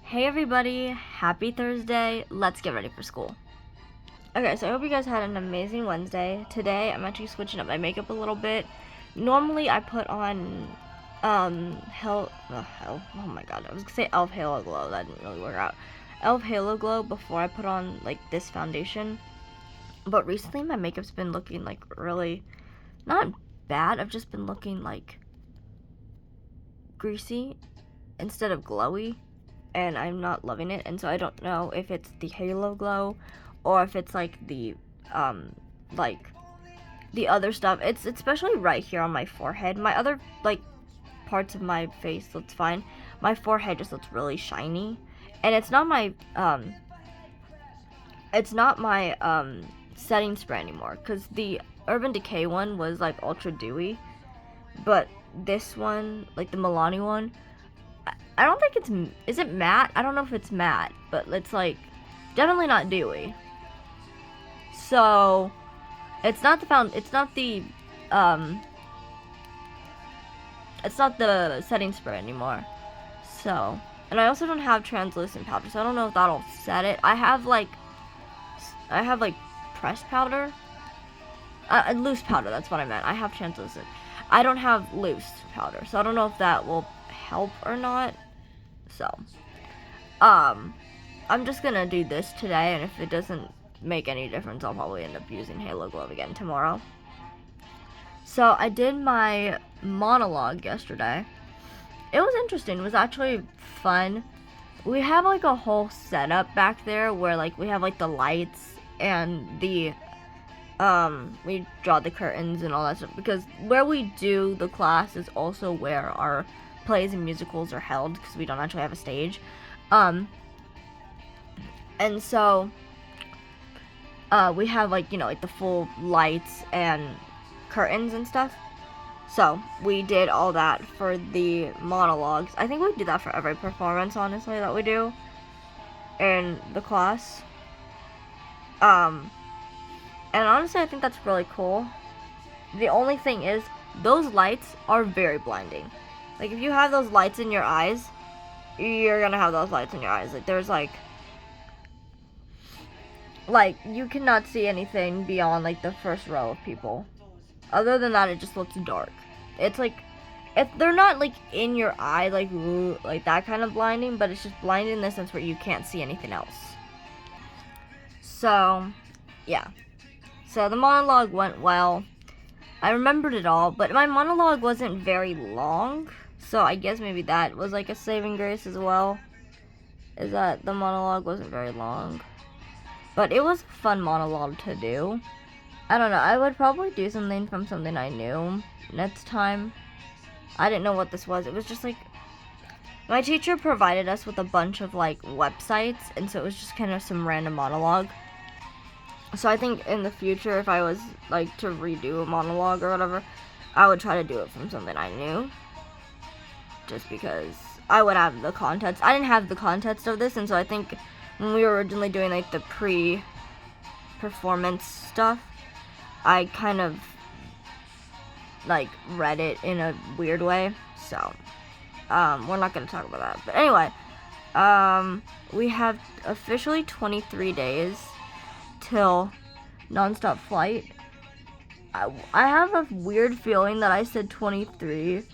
Hey everybody, happy Thursday. Let's get ready for school. Okay, so I hope you guys had an amazing Wednesday. Today I'm actually switching up my makeup a little bit. Normally I put on oh my god, I was gonna say e.l.f. Halo Glow. That didn't really work out. e.l.f. Halo Glow before I put on like this foundation. But recently my makeup's been looking like really not bad. I've just been looking like greasy instead of glowy, and I'm not loving it, and so I don't know if it's the Halo Glow or if it's like the other stuff. It's especially right here on my forehead. My other like parts of my face looks fine. My forehead just looks really shiny, and it's not my setting spray anymore, because the Urban Decay one was like ultra dewy, but this one, like the Milani one, I don't think is it matte? I don't know if it's matte, but it's like definitely not dewy. So it's not the setting spray anymore. So, and I also don't have translucent powder, so I don't know if that'll set it. I have like pressed powder, loose powder. That's what I meant. I have translucent. I don't have loose powder, so I don't know if that will help or not. So, I'm just gonna do this today, and if it doesn't make any difference, I'll probably end up using Halo Glow again tomorrow. So, I did my monologue yesterday. It was interesting. It was actually fun. We have like a whole setup back there where like we have like the lights and the we draw the curtains and all that stuff, because where we do the class is also where our plays and musicals are held, because we don't actually have a stage. And so we have like, you know, like the full lights and curtains and stuff. So we did all that for the monologues. I think we do that for every performance, honestly, that we do in the class. And honestly, I think that's really cool. The only thing is, those lights are very blinding. Like, if you have those lights in your eyes, you're gonna have those lights in your eyes. Like, there's like, you cannot see anything beyond, like, the first row of people. Other than that, it just looks dark. It's like, if they're not, like, in your eye, like that kind of blinding, but it's just blinding in the sense where you can't see anything else. So, yeah. So, the monologue went well. I remembered it all, but my monologue wasn't very long, so I guess maybe that was like a saving grace as well, is that the monologue wasn't very long. But it was a fun monologue to do. I don't know, I would probably do something from something I knew next time. I didn't know what this was. It was just like, my teacher provided us with a bunch of like websites, and so it was just kind of some random monologue. So I think in the future, if I was like to redo a monologue or whatever, I would try to do it from something I knew, just because I would have the context. I didn't have the context of this, and so I think when we were originally doing like the pre-performance stuff, I kind of like read it in a weird way. So we're not gonna talk about that. But anyway, we have officially 23 days till nonstop flight. I have a weird feeling that I said 23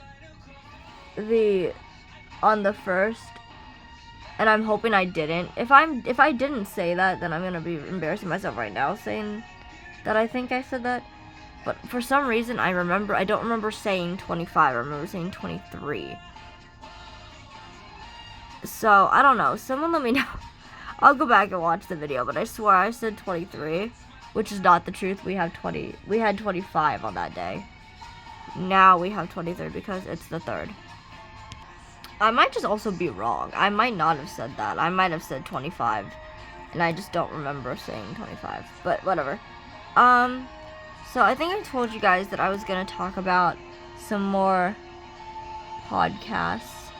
on the 1st, and I'm hoping I didn't. If I didn't say that, then I'm gonna be embarrassing myself right now saying that I think I said that. But for some reason, I don't remember saying 25. I remember saying 23. So I don't know. Someone let me know. I'll go back and watch the video, but I swear I said 23, which is not the truth. We had 25 on that day. Now we have 23 because it's the 3rd. I might just also be wrong. I might not have said that. I might have said 25, and I just don't remember saying 25, but whatever. So I think I told you guys that I was gonna talk about some more podcasts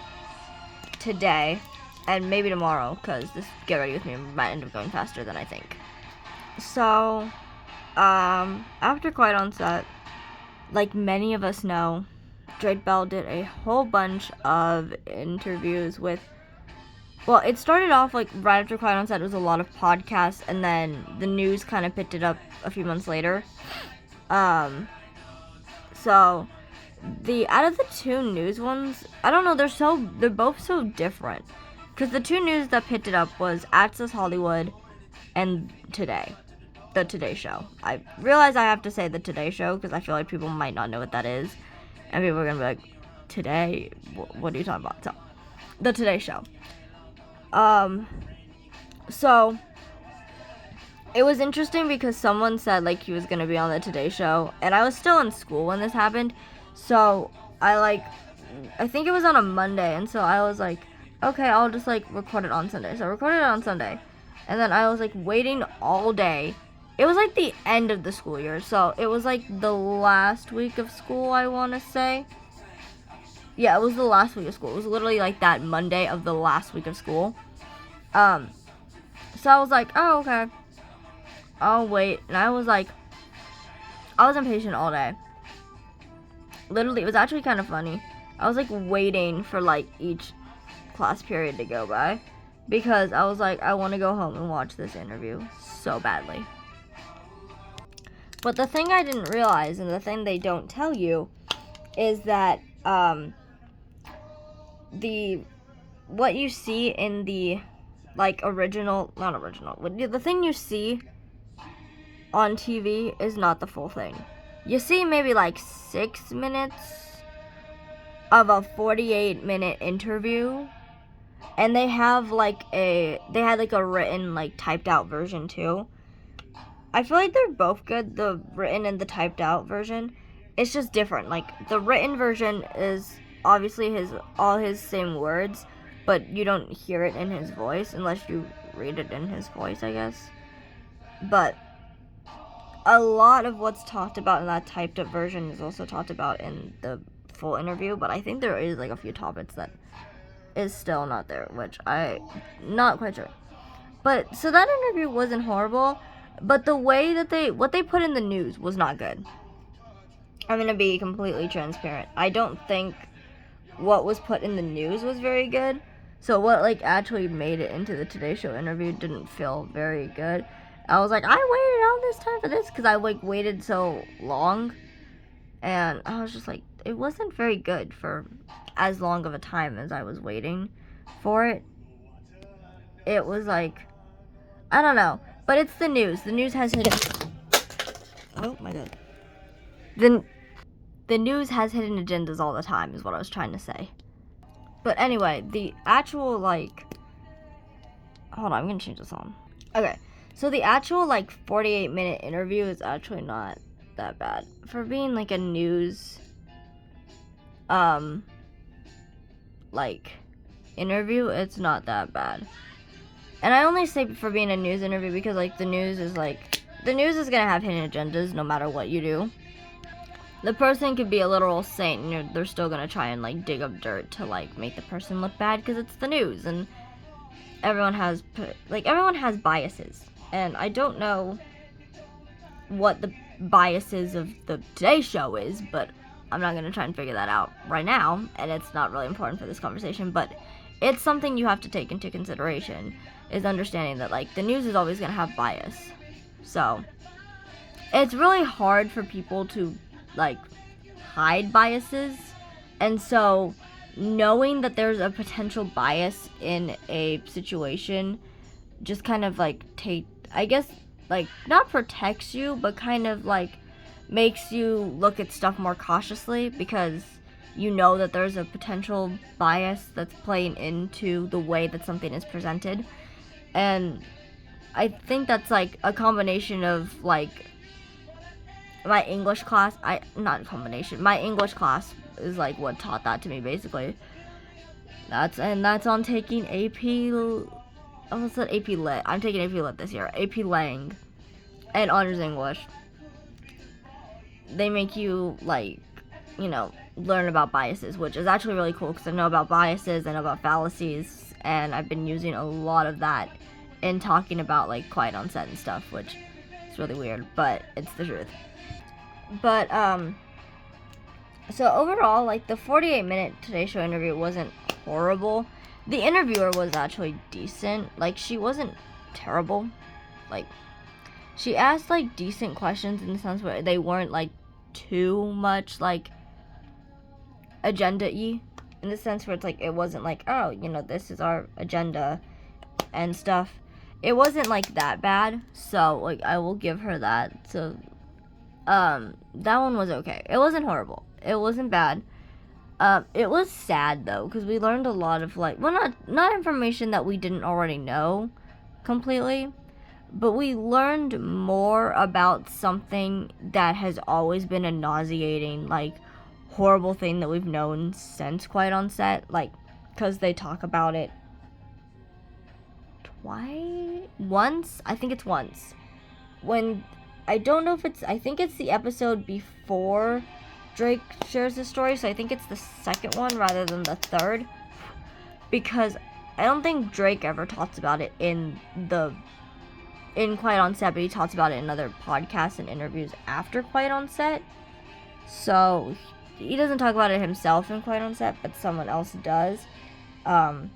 today, and maybe tomorrow, because this Get Ready With Me might end up going faster than I think. So, after Quiet on Set, like many of us know, Drake Bell did a whole bunch of interviews with well, it started off like right after Quiet on Set. It was a lot of podcasts, and then the news kind of picked it up a few months later. So the out of the two news ones, I don't know. They're both so different. Because the two news that picked it up was Access Hollywood and the Today Show. I realize I have to say the Today Show because I feel like people might not know what that is, and people are gonna be like, "Today? What are you talking about?" So, the Today Show. So it was interesting because someone said like he was gonna be on the Today Show, and I was still in school when this happened, so I think it was on a Monday, and so I was like, okay, I'll just like record it on Sunday. So I recorded it on Sunday, and then I was like waiting all day. It was like the end of the school year, so it was like the last week of school, I want to say. Yeah, it was the last week of school. It was literally like that Monday of the last week of school. So I was like, oh, okay, I'll wait. And I was impatient all day. Literally, it was actually kind of funny. I was like waiting for like each class period to go by because I was like, I want to go home and watch this interview so badly. But the thing I didn't realize, and the thing they don't tell you, is that what you see in the like the thing you see on TV is not the full thing. You see maybe like 6 minutes of a 48-minute interview, and they had like a written like typed out version too. I feel like they're both good, the written and the typed out version. It's just different. Like the written version is obviously all his same words, but you don't hear it in his voice unless you read it in his voice, I guess. But a lot of what's talked about in that typed up version is also talked about in the full interview, but I think there is like a few topics that is still not there, which I'm not quite sure. But so that interview wasn't horrible, but the way that what they put in the news was not good. I'm gonna be completely transparent. I don't think what was put in the news was very good. So what like actually made it into the Today Show interview didn't feel very good. I was like, I waited all this time for this because I like waited so long, and I was just like, it wasn't very good for as long of a time as I was waiting for it. It was like, I don't know, but it's the news. The news has hidden. Oh my god. The news has hidden agendas all the time, is what I was trying to say. But anyway, the actual like, hold on, I'm gonna change this on. Okay. So the actual like 48-minute interview is actually not that bad for being like a news like interview. It's not that bad, and I only say for being a news interview because like the news is gonna have hidden agendas no matter what you do. The person could be a literal saint, and they're still gonna try and like dig up dirt to like make the person look bad because it's the news, and everyone has biases. And I don't know what the biases of the Today Show is, but I'm not going to try and figure that out right now, and it's not really important for this conversation, but it's something you have to take into consideration, is understanding that, like, the news is always going to have bias. So, it's really hard for people to, like, hide biases, and so knowing that there's a potential bias in a situation just kind of, like, I guess, like, not protects you, but kind of, like, makes you look at stuff more cautiously because you know that there's a potential bias that's playing into the way that something is presented. And I think that's, like, a combination of, like, my English class, my English class is, like, what taught that to me, basically. That's on taking AP... I almost said AP Lit. I'm taking AP Lit this year. AP Lang and Honors English. They make you, like, learn about biases, which is actually really cool because I know about biases, I know about fallacies, and I've been using a lot of that in talking about, like, Quiet on Set and stuff, which is really weird, but it's the truth. But, so overall, like, the 48-minute Today Show interview wasn't horrible. The interviewer was actually decent. Like, she wasn't terrible. Like, she asked, like, decent questions in the sense where they weren't, like, too much, like, agenda-y. In the sense where it's, like, it wasn't, like, oh, you know, this is our agenda and stuff. It wasn't, like, that bad. So, like, I will give her that. So, that one was okay. It wasn't horrible. It wasn't bad. It was sad, though, because we learned a lot of, like, well, not information that we didn't already know completely, but we learned more about something that has always been a nauseating, like, horrible thing that we've known since Quiet on Set, like, because they talk about it once, I think it's once, when, I don't know if it's, I think it's the episode before Drake shares his story, so I think it's the second one rather than the third, because I don't think Drake ever talks about it in Quiet on Set, but he talks about it in other podcasts and interviews after Quiet on Set. So he doesn't talk about it himself in Quiet on Set, but someone else does. And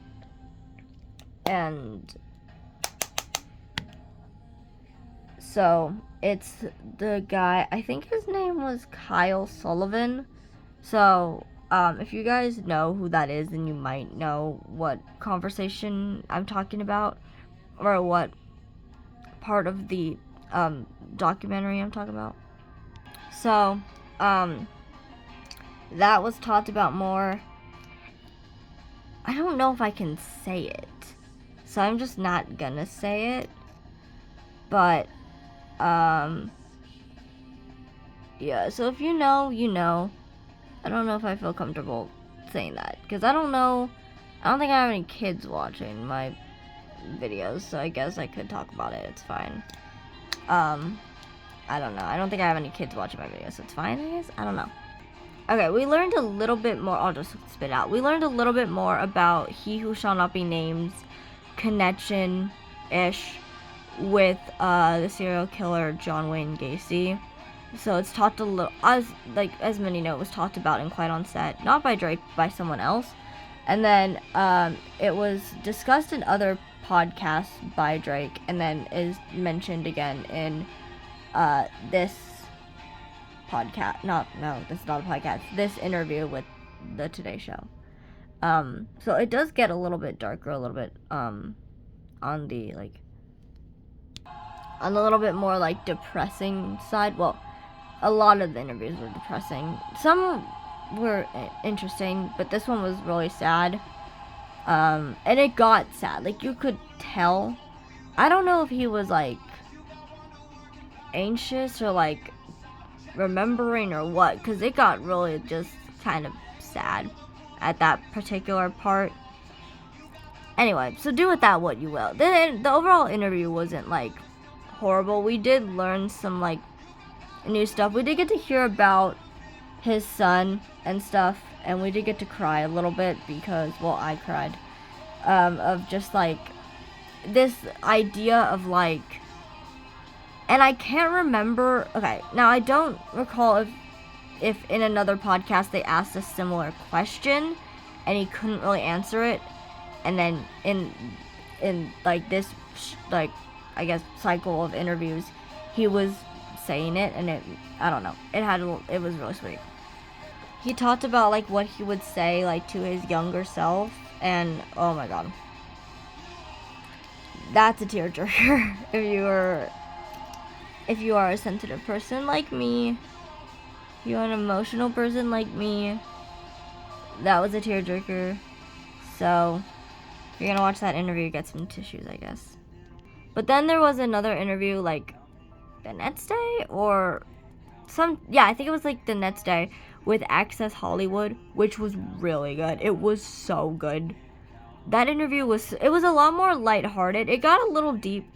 so it's the guy, I think his name was Kyle Sullivan. So if you guys know who that is, then you might know what conversation I'm talking about, or what part of the documentary I'm talking about. So that was talked about more. I don't know if I can say it, so I'm just not gonna say it. But yeah, so if you know, you know. I don't know if I feel comfortable saying that, because I don't think I have any kids watching my videos, so I guess I could talk about it. It's fine. I don't know. I don't think I have any kids watching my videos, so it's fine, I guess. I don't know. Okay, we learned a little bit more. I'll just spit out. We learned a little bit more about He Who Shall Not Be Named's connection-ish with the serial killer John Wayne Gacy. So it's talked a little, as many know, it was talked about in Quiet on Set, not by Drake, by someone else. And then it was discussed in other podcasts by Drake, and then is mentioned again in this podcast. This is not a podcast. This interview with the Today Show. So it does get a little bit darker, a little bit on the a little bit more like depressing side. Well, a lot of the interviews were depressing. Some were interesting, but this one was really sad. And it got sad. Like, you could tell. I don't know if he was, like, anxious or, like, remembering or what, because it got really just kind of sad at that particular part. Anyway, so do with that what you will. The overall interview wasn't, like, horrible. We did learn some, like, new stuff. We did get to hear about his son and stuff, and we did get to cry a little bit because, well, I cried, of just, like, this idea of, like, and I can't remember, okay, now I don't recall if in another podcast they asked a similar question and he couldn't really answer it, and then in like this, like, I guess, cycle of interviews, he was saying it, and I don't know, it was really sweet. He talked about, like, what he would say, like, to his younger self, and oh my god, that's a tearjerker. if you are a sensitive person like me, if you're an emotional person like me, that was a tearjerker. So if you're gonna watch that interview, get some tissues, I guess. But then there was another interview, like, the next day, or I think it was, like, the next day, with Access Hollywood, which was really good. It was so good. That interview was a lot more lighthearted. It got a little deep,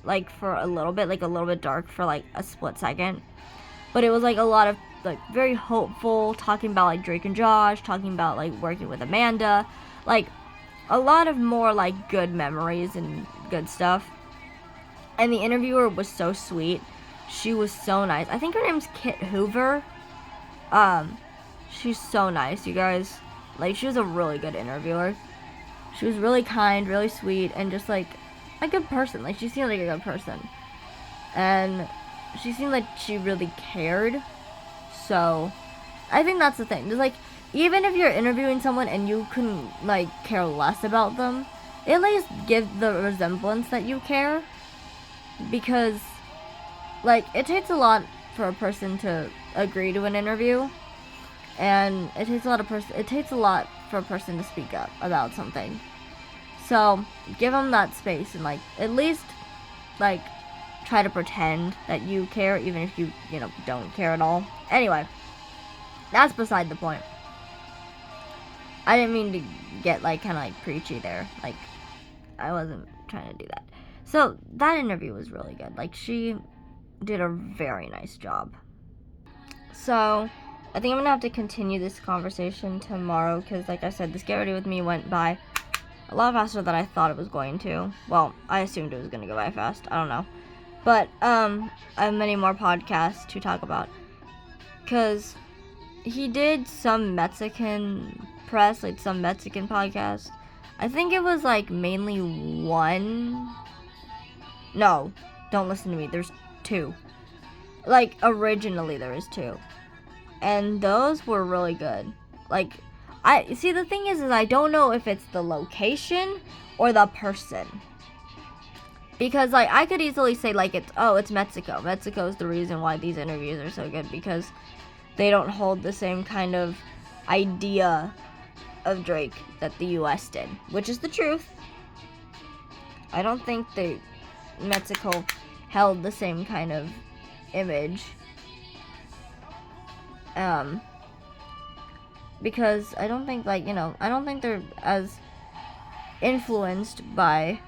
like, for a little bit, like, a little bit dark for, like, a split second. But it was, like, a lot of, like, very hopeful, talking about, like, Drake and Josh, talking about, like, working with Amanda, like, a lot of more, like, good memories and good stuff. And the interviewer was so sweet. She was so nice. I think her name's Kit Hoover. She's so nice, you guys. Like, she was a really good interviewer. She was really kind, really sweet, and just like a good person. Like, she seemed like a good person. And she seemed like she really cared. So, I think that's the thing. Just like, even if you're interviewing someone and you couldn't, like, care less about them, at least give the resemblance that you care. Because, like, it takes a lot for a person to agree to an interview. And it takes a lot for a person to speak up about something. So, give them that space and, like, at least, like, try to pretend that you care, even if you don't care at all. Anyway, that's beside the point. I didn't mean to get, like, kind of, like, preachy there. Like, I wasn't trying to do that. So, that interview was really good. Like, she did a very nice job. So, I think I'm gonna have to continue this conversation tomorrow, because, like I said, this Get Ready With Me went by a lot faster than I thought it was going to. Well, I assumed it was gonna go by fast. I don't know. But, I have many more podcasts to talk about. Because he did some Mexican press, like some Mexican podcast. I think it was, like, mainly one. No, don't listen to me. There's 2. Like, originally there was 2. And those were really good. Like, the thing is I don't know if it's the location or the person. Because, like, I could easily say, like, it's Mexico. Mexico is the reason why these interviews are so good, because they don't hold the same kind of idea of Drake that the US did, which is the truth. I don't think Mexico held the same kind of image. Because I don't think, like, I don't think they're as influenced by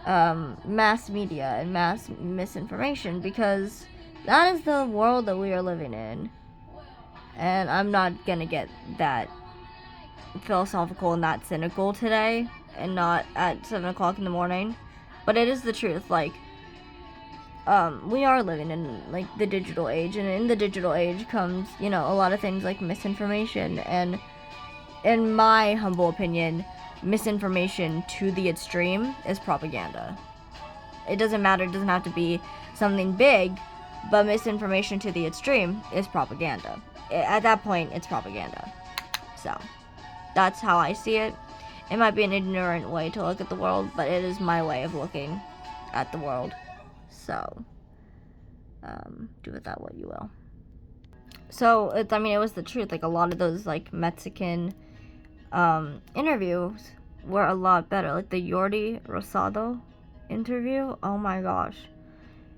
mass media and mass misinformation, because that is the world that we are living in. And I'm not gonna get that philosophical and that cynical today, and not at 7 o'clock in the morning. But it is the truth. Like, we are living in, like, the digital age, and in the digital age comes, a lot of things like misinformation, and in my humble opinion, misinformation to the extreme is propaganda. It doesn't matter, it doesn't have to be something big, but misinformation to the extreme is propaganda. At that point, it's propaganda. So, that's how I see it. It might be an ignorant way to look at the world, but it is my way of looking at the world. So, do with that what you will. So, it was the truth. Like, a lot of those, like, Mexican interviews were a lot better. Like, the Jordi Rosado interview, oh my gosh.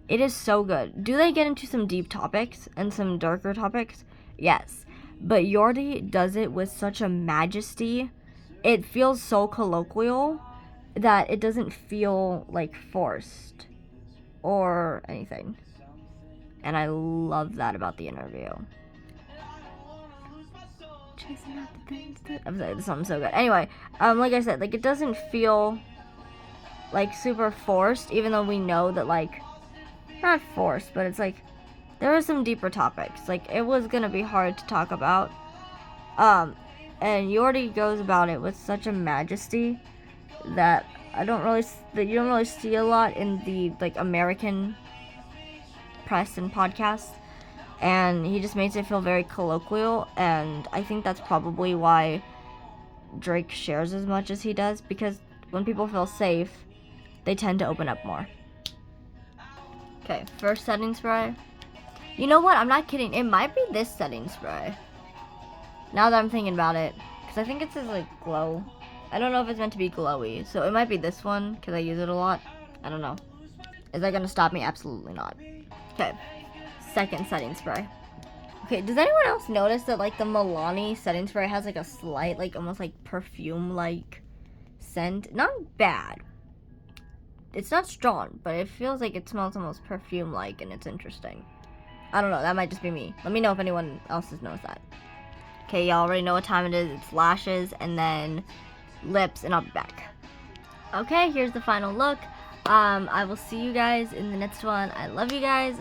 It is so good. Do they get into some deep topics and some darker topics? Yes. But Jordi does it with such a majesty. It feels so colloquial that it doesn't feel, like, forced or anything. And I love that about the interview. I'm sorry, this song's so good. Anyway, like I said, like, it doesn't feel, like, super forced, even though we know that, like, not forced, but it's like, there are some deeper topics. Like, it was gonna be hard to talk about. And Jordi goes about it with such a majesty that you don't really see a lot in the, like, American press and podcasts. And he just makes it feel very colloquial, and I think that's probably why Drake shares as much as he does, because when people feel safe, they tend to open up more. Okay, first setting spray. You know what? I'm not kidding. It might be this setting spray. Now that I'm thinking about it, because I think it says, like, glow. I don't know if it's meant to be glowy, so it might be this one, because I use it a lot. I don't know. Is that going to stop me? Absolutely not. Okay. Second setting spray. Okay, does anyone else notice that, like, the Milani setting spray has, like, a slight, like, almost, like, perfume-like scent? Not bad. It's not strong, but it feels like it smells almost perfume-like, and it's interesting. I don't know, that might just be me. Let me know if anyone else has noticed that. Okay, y'all already know what time it is. It's lashes, and then lips, and I'll be back. Okay, here's the final look. I will see you guys in the next one. I love you guys.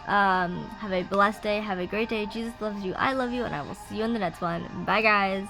Have a blessed day. Have a great day. Jesus loves you. I love you. And I will see you in the next one. Bye, guys.